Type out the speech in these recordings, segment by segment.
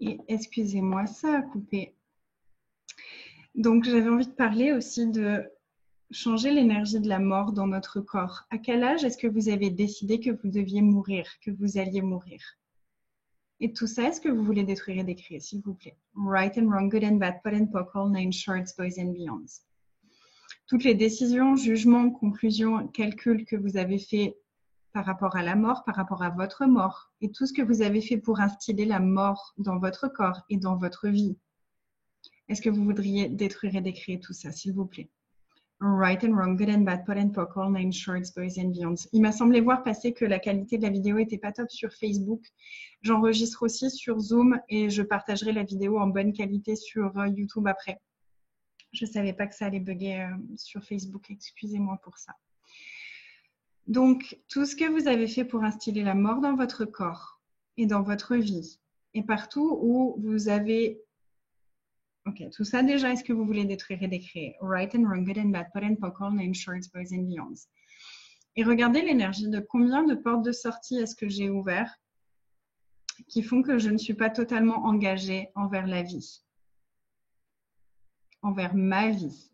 Et excusez-moi, ça a coupé. Donc, j'avais envie de parler aussi de changer l'énergie de la mort dans notre corps. À quel âge est-ce que vous avez décidé que vous deviez mourir, que vous alliez mourir? Et tout ça, est-ce que vous voulez détruire et décrire, s'il vous plaît? Right and wrong, good and bad, pot and pock, all nine shorts, boys and beyonds. Toutes les décisions, jugements, conclusions, calculs que vous avez faits par rapport à la mort, par rapport à votre mort, et tout ce que vous avez fait pour instiller la mort dans votre corps et dans votre vie. Est-ce que vous voudriez détruire et décrire tout ça, s'il vous plaît? Right and wrong, good and bad, pot and pock, all nine shorts, boys and beyonds. Il m'a semblé voir passer que la qualité de la vidéo n'était pas top sur Facebook. J'enregistre aussi sur Zoom et je partagerai la vidéo en bonne qualité sur YouTube après. Je ne savais pas que ça allait bugger sur Facebook, excusez-moi pour ça. Donc, tout ce que vous avez fait pour instiller la mort dans votre corps et dans votre vie, et partout où vous avez... Ok, tout ça déjà, est-ce que vous voulez détruire et décrire? Right and wrong, good and bad, pot and pock, all nine shorts, boys and beyonds. Et regardez l'énergie de combien de portes de sortie est-ce que j'ai ouvertes qui font que je ne suis pas totalement engagée envers la vie, envers ma vie.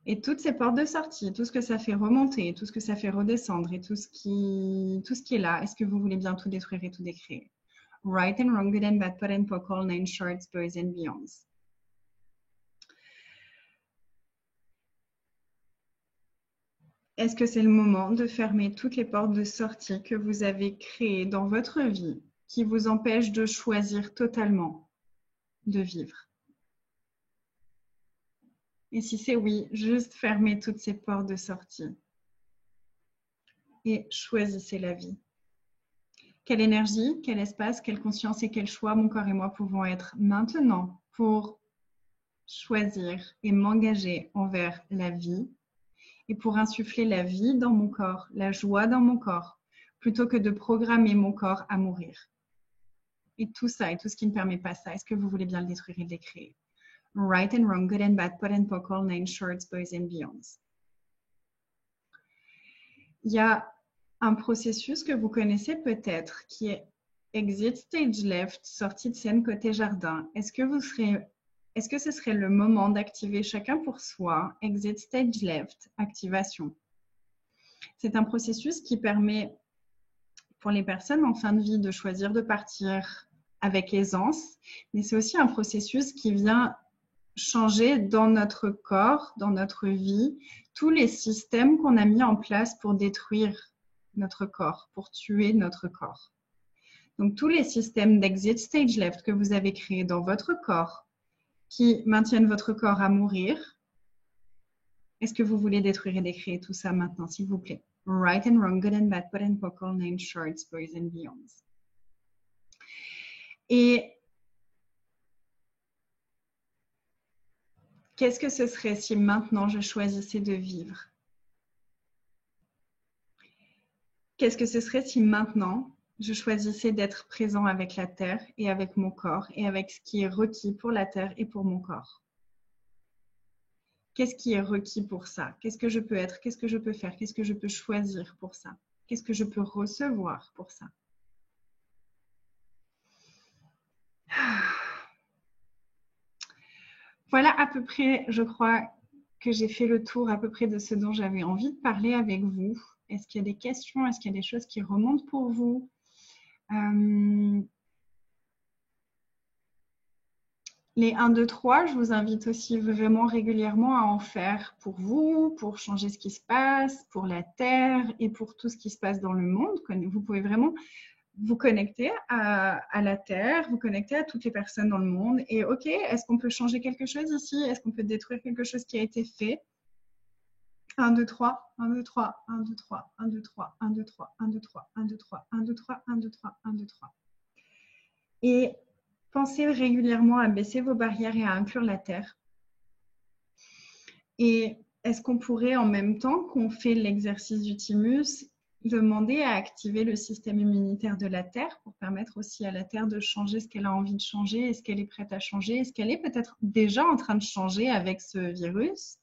Et toutes ces portes de sortie, tout ce que ça fait remonter, tout ce que ça fait redescendre et tout ce qui est là, est-ce que vous voulez bien tout détruire et tout décrire? Right and wrong, good and bad, pot and pock, all nine shorts, boys and beyonds. Est-ce que c'est le moment de fermer toutes les portes de sortie que vous avez créées dans votre vie qui vous empêchent de choisir totalement de vivre? Et si c'est oui, juste fermez toutes ces portes de sortie et choisissez la vie. Quelle énergie, quel espace, quelle conscience et quel choix mon corps et moi pouvons être maintenant pour choisir et m'engager envers la vie et pour insuffler la vie dans mon corps, la joie dans mon corps, plutôt que de programmer mon corps à mourir. Et tout ça, et tout ce qui ne permet pas ça, est-ce que vous voulez bien le détruire et le décréer? Right and wrong, good and bad, pot and pock, all nine shorts, boys and beyonds. Il y a un processus que vous connaissez peut-être qui est Exit Stage Left, sortie de scène côté jardin. Est-ce que ce serait le moment d'activer chacun pour soi Exit Stage Left, activation? C'est un processus qui permet pour les personnes en fin de vie de choisir de partir avec aisance, mais c'est aussi un processus qui vient changer dans notre corps, dans notre vie, tous les systèmes qu'on a mis en place pour détruire notre corps, pour tuer notre corps. Donc, tous les systèmes d'exit stage left que vous avez créés dans votre corps qui maintiennent votre corps à mourir, est-ce que vous voulez détruire et décrire tout ça maintenant, s'il vous plaît? Right and wrong, good and bad, pot and pock, all nine shorts, boys and beyonds. Et qu'est-ce que ce serait si maintenant je choisissais de vivre? Qu'est-ce que ce serait si maintenant je choisissais d'être présent avec la Terre et avec mon corps et avec ce qui est requis pour la Terre et pour mon corps? Qu'est-ce qui est requis pour ça? Qu'est-ce que je peux être? Qu'est-ce que je peux faire? Qu'est-ce que je peux choisir pour ça? Qu'est-ce que je peux recevoir pour ça? Voilà à peu près, je crois, que j'ai fait le tour à peu près de ce dont j'avais envie de parler avec vous. Est-ce qu'il y a des questions? Est-ce qu'il y a des choses qui remontent pour vous? Les 1, 2, 3, je vous invite aussi vraiment régulièrement à en faire pour vous, pour changer ce qui se passe, pour la Terre et pour tout ce qui se passe dans le monde. Vous pouvez vraiment vous connecter à la Terre, vous connecter à toutes les personnes dans le monde. Et ok, est-ce qu'on peut changer quelque chose ici? Est-ce qu'on peut détruire quelque chose qui a été fait? 1, 2, 3, 1, 2, 3, 1, 2, 3, 1, 2, 3, 1, 2, 3, 1, 2, 3, 1, 2, 3, 1, 2, 3, 1, 2, 3, 1, 2, 3. Et pensez régulièrement à baisser vos barrières et à inclure la Terre. Et est-ce qu'on pourrait, en même temps qu'on fait l'exercice du thymus, demander à activer le système immunitaire de la Terre pour permettre aussi à la Terre de changer ce qu'elle a envie de changer? Est-ce qu'elle est prête à changer? Est-ce qu'elle est peut-être déjà en train de changer avec ce virus?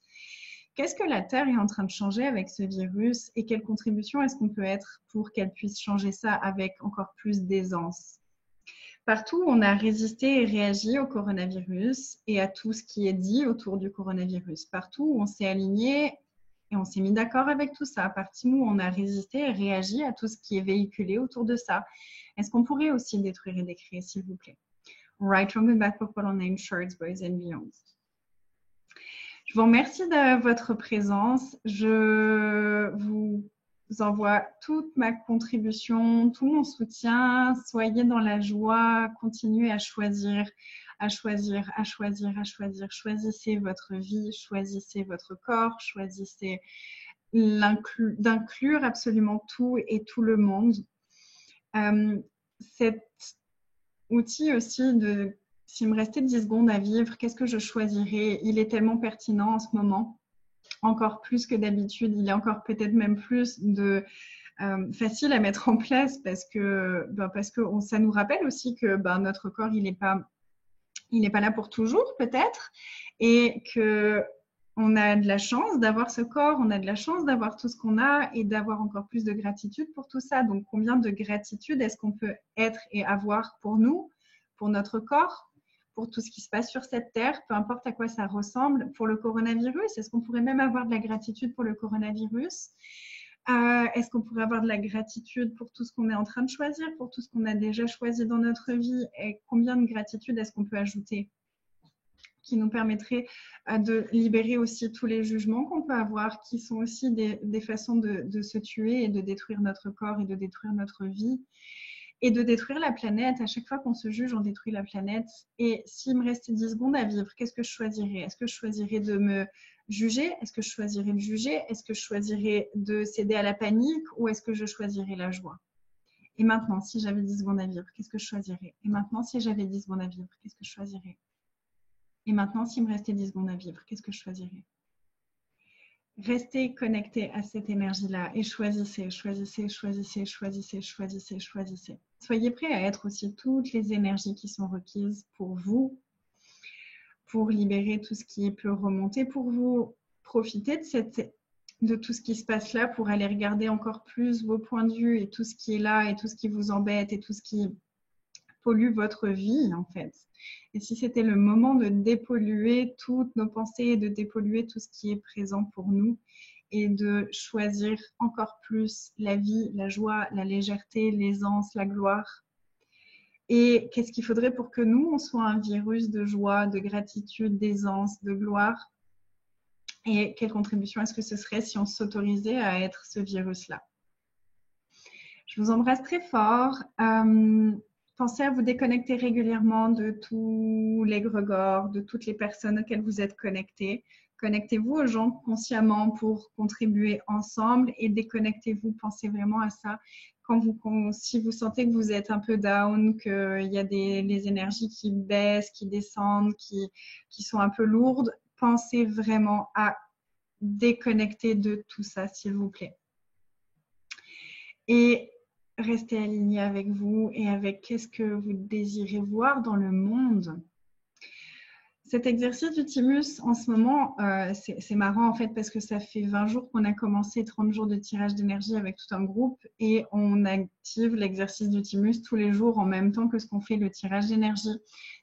Qu'est-ce que la Terre est en train de changer avec ce virus et quelle contribution est-ce qu'on peut être pour qu'elle puisse changer ça avec encore plus d'aisance? Partout où on a résisté et réagi au coronavirus et à tout ce qui est dit autour du coronavirus. Partout où on s'est aligné et on s'est mis d'accord avec tout ça. Partout où on a résisté et réagi à tout ce qui est véhiculé autour de ça. Est-ce qu'on pourrait aussi détruire et décrire, s'il vous plaît? Right from the back of all named shirts, boys and beyond. Je vous remercie de votre présence. Je vous envoie toute ma contribution, tout mon soutien. Soyez dans la joie, continuez à choisir, à choisir, à choisir, à choisir. Choisissez votre vie, choisissez votre corps, choisissez d'inclure absolument tout et tout le monde. Cet outil aussi de s'il me restait 10 secondes à vivre, qu'est-ce que je choisirais? Il est tellement pertinent en ce moment, encore plus que d'habitude. Il est encore peut-être même plus facile à mettre en place parce que ça nous rappelle aussi que notre corps, il n'est pas là pour toujours peut-être et que on a de la chance d'avoir ce corps, on a de la chance d'avoir tout ce qu'on a et d'avoir encore plus de gratitude pour tout ça. Donc, combien de gratitude est-ce qu'on peut être et avoir pour nous, pour notre corps, pour tout ce qui se passe sur cette terre, peu importe à quoi ça ressemble, pour le coronavirus? Est-ce qu'on pourrait même avoir de la gratitude pour le coronavirus? Est-ce qu'on pourrait avoir de la gratitude pour tout ce qu'on est en train de choisir, pour tout ce qu'on a déjà choisi dans notre vie? Et combien de gratitude est-ce qu'on peut ajouter qui nous permettrait de libérer aussi tous les jugements qu'on peut avoir, qui sont aussi des façons de se tuer et de détruire notre corps et de détruire notre vie et de détruire la planète. À chaque fois qu'on se juge, on détruit la planète. Et s'il me restait 10 secondes à vivre, qu'est-ce que je choisirais? Est-ce que je choisirais de me juger? Est-ce que je choisirais de juger? Est-ce que je choisirais de céder à la panique? Ou est-ce que je choisirais la joie? Et maintenant, si j'avais 10 secondes à vivre, qu'est-ce que je choisirais? Et maintenant, si j'avais 10 secondes à vivre, qu'est-ce que je choisirais? Et maintenant, s'il me restait 10 secondes à vivre, qu'est-ce que je choisirais? Restez connecté à cette énergie-là et choisissez, choisissez, choisissez, choisissez, choisissez, choisissez. Soyez prêts à être aussi toutes les énergies qui sont requises pour vous, pour libérer tout ce qui peut remonter pour vous. Profitez de tout ce qui se passe là pour aller regarder encore plus vos points de vue et tout ce qui est là et tout ce qui vous embête et tout ce qui pollue votre vie en fait. Et si c'était le moment de dépolluer toutes nos pensées et de dépolluer tout ce qui est présent pour nous et de choisir encore plus la vie, la joie, la légèreté, l'aisance, la gloire. Et qu'est-ce qu'il faudrait pour que nous, on soit un virus de joie, de gratitude, d'aisance, de gloire? Et quelle contribution est-ce que ce serait si on s'autorisait à être ce virus-là? Je vous embrasse très fort. Pensez à vous déconnecter régulièrement de tous les grégores, de toutes les personnes auxquelles vous êtes connectés. Connectez-vous aux gens consciemment pour contribuer ensemble et déconnectez-vous. Pensez vraiment à ça. Si vous sentez que vous êtes un peu down, qu'il y a les énergies qui baissent, qui descendent, qui sont un peu lourdes, pensez vraiment à déconnecter de tout ça, s'il vous plaît. Et restez aligné avec vous et avec qu'est-ce que vous désirez voir dans le monde. Cet exercice du thymus, en ce moment, c'est marrant en fait parce que ça fait 20 jours qu'on a commencé 30 jours de tirage d'énergie avec tout un groupe et on active l'exercice du thymus tous les jours en même temps que ce qu'on fait le tirage d'énergie.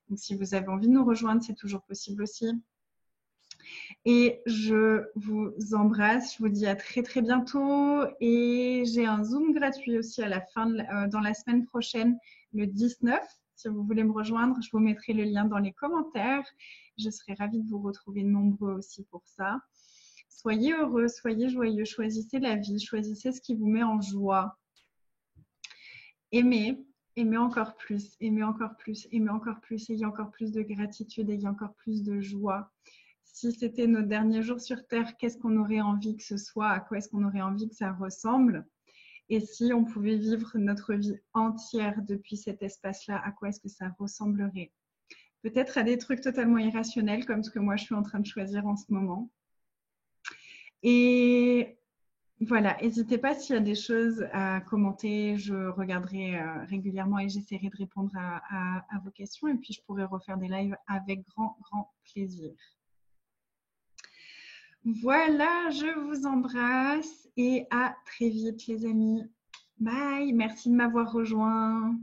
Donc si vous avez envie de nous rejoindre, c'est toujours possible aussi. Et je vous embrasse, je vous dis à très très bientôt et j'ai un Zoom gratuit aussi à la fin dans la semaine prochaine, le 19. Si vous voulez me rejoindre, je vous mettrai le lien dans les commentaires. Je serai ravie de vous retrouver nombreux aussi pour ça. Soyez heureux, soyez joyeux, choisissez la vie, choisissez ce qui vous met en joie. Aimez, aimez encore plus, aimez encore plus, aimez encore plus, ayez encore plus de gratitude, ayez encore plus de joie. Si c'était nos derniers jours sur Terre, qu'est-ce qu'on aurait envie que ce soit? À quoi est-ce qu'on aurait envie que ça ressemble? Et si on pouvait vivre notre vie entière depuis cet espace-là, à quoi est-ce que ça ressemblerait? Peut-être à des trucs totalement irrationnels comme ce que moi je suis en train de choisir en ce moment. Et voilà, n'hésitez pas s'il y a des choses à commenter, je regarderai régulièrement et j'essaierai de répondre à vos questions et puis je pourrai refaire des lives avec grand, grand plaisir. Voilà, je vous embrasse et à très vite les amis. Bye, merci de m'avoir rejoint.